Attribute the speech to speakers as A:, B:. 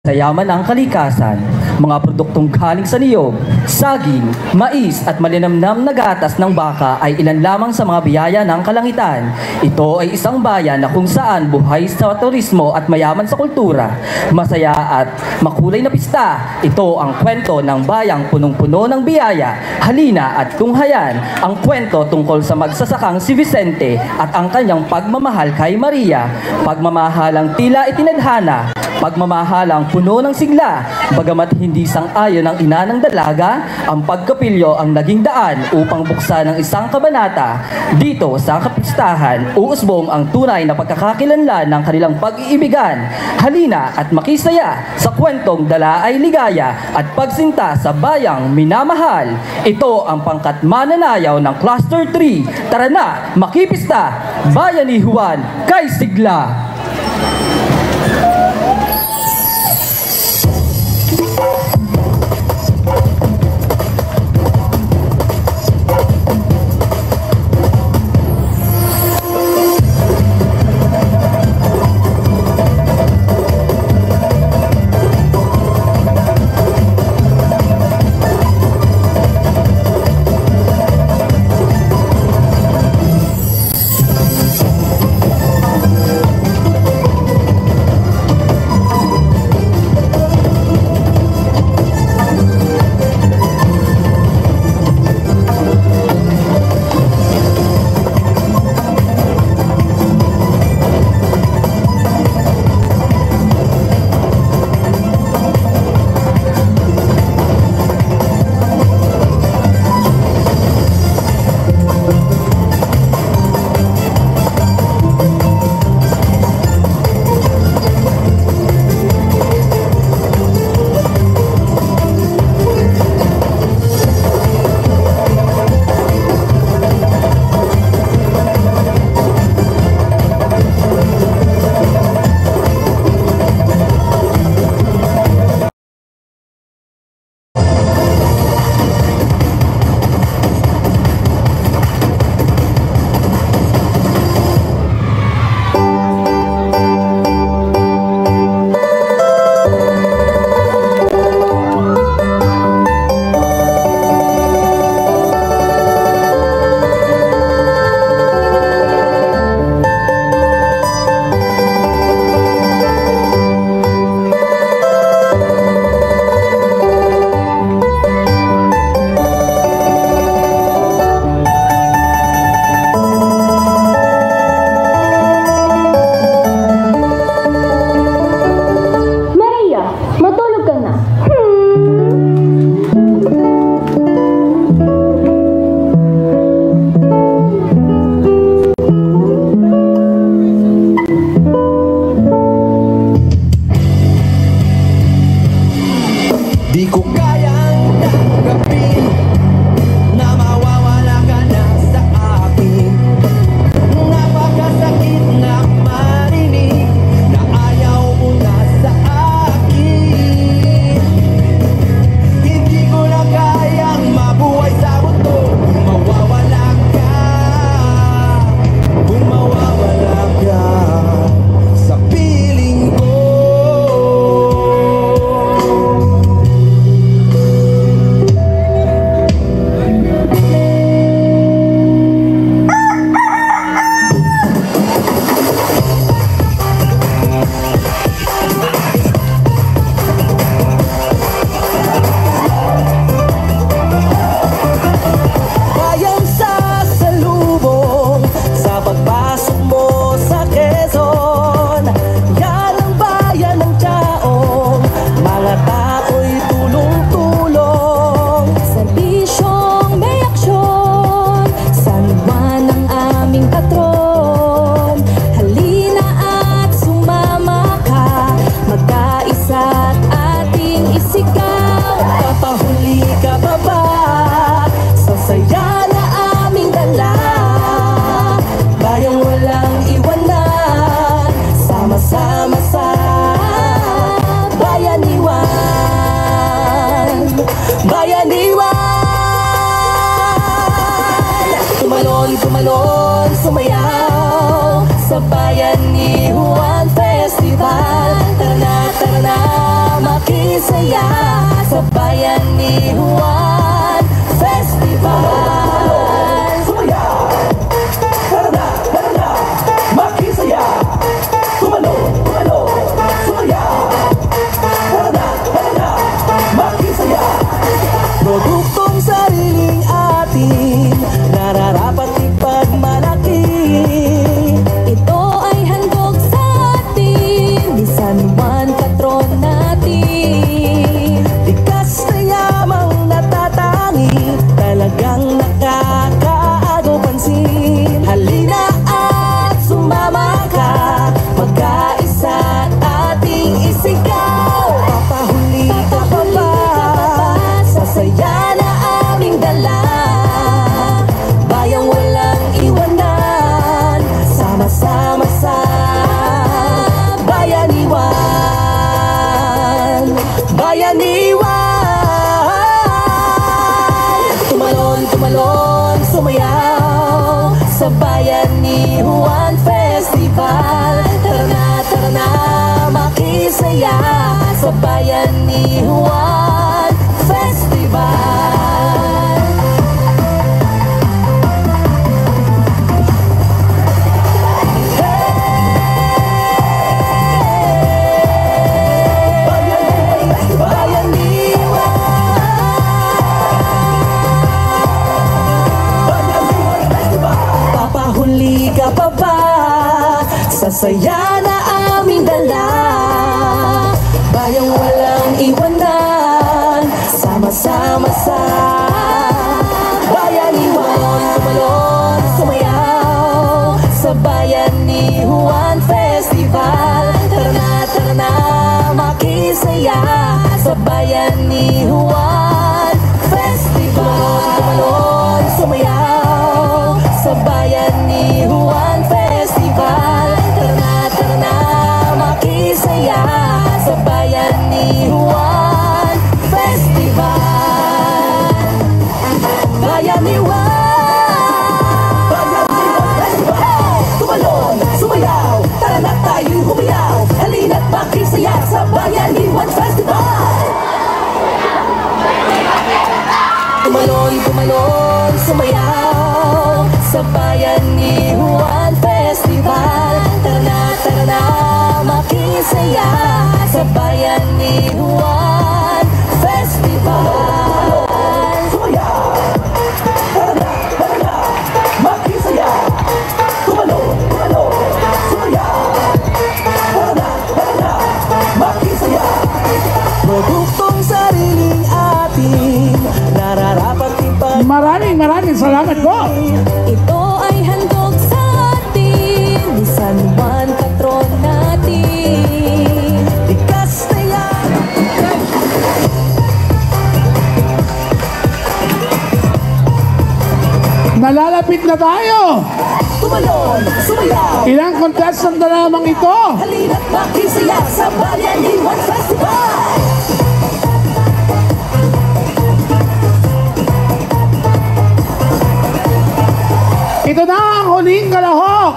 A: Sa yaman ng kalikasan, mga produktong galing sa niyog, saging, mais at malinamnam na gatas ng baka ay ilan lamang sa mga biyaya ng kalangitan. Ito ay isang bayan na kung saan buhay sa turismo at mayaman sa kultura. Masaya at makulay na pista. Ito ang kwento ng bayang punong-puno ng biyaya. Halina at tunghayan ang kwento tungkol sa magsasakang si Vicente at ang kanyang pagmamahal kay Maria. Pagmamahalang tila itinadhana, pagmamahalang puno ng sigla, bagamat hindi sang-ayon ng ina ng dalaga, ang pagkapilyo ang naging daan upang buksan ng isang kabanata. Dito sa kapistahan, uusbong ang tunay na pagkakakilanlan ng kanilang pag-iibigan. Halina at makisaya sa kwentong Dala ay Ligaya at pagsinta sa bayang minamahal. Ito ang pangkat mananayaw ng Cluster 3. Tara na, makipista! Bayan ni Juan kay Sigla!
B: Tumalon, sumayaw sa bayan ni Juan Festival. Tara na, makisaya sa bayan ni Juan Festival.
C: Sumayaw! Tara na, makisaya! Tumalon, sumayaw! Tara na, makisaya!
B: Produktong sariling atin, nararapat ipagmalaki. Ito ay handog sa atin, ni San Juan patron natin. Likas na yamang natatangi, talagang nakakaagaw pansin. Halina at sumama ka, magkaisa at ating isigaw. Papahuli ka pa ba? Sasaya na aming dala, bayang walang iwanan, sama-sama sa bayaniwan. Bayaniwan. Tumalon, sumayaw sa bayan ni Juan Festival. Tara na, makisaya sa bayan ni Juan Festival. Papahuli ka pa ba? Sasaya na aming dala, bayang walang iwanan, sama-sama sa bayaniwan. Tumalon, sumayaw sa bayan ni Juan Festival. Tara na, makisaya sa bayan ni Juan Festival. Tumalon, sumayaw sa bayan ni Juan Festival. Tara na, makisaya sa bayan ni Juan Festival. Bayaniwan. Tumalon, sumayaw, tara na tayo'y humiyaw. Halina't makisaya sa bayan ni Juan Festival. Tumalon, sumayaw sa bayan ni Juan Festival. Tara na, makisaya sa bayan ni Juan Festival.
C: Sumayaw! Tara na, makisaya! Tumalon, sumayaw! Tara na, makisaya!
B: Produktong sariling atin, nararapat ipag...
D: Maraming salamat po.
B: Ito ay handog sa atin, ni San Juan patron natin. Likas na yan.
D: Nalalapit na tayo.
B: Tumalon, sumayaw,
D: Ilang contestant na lamang ito.
B: halina't makisaya sa bayan ni Juan Festival.
D: Ito na ang huling kalahok.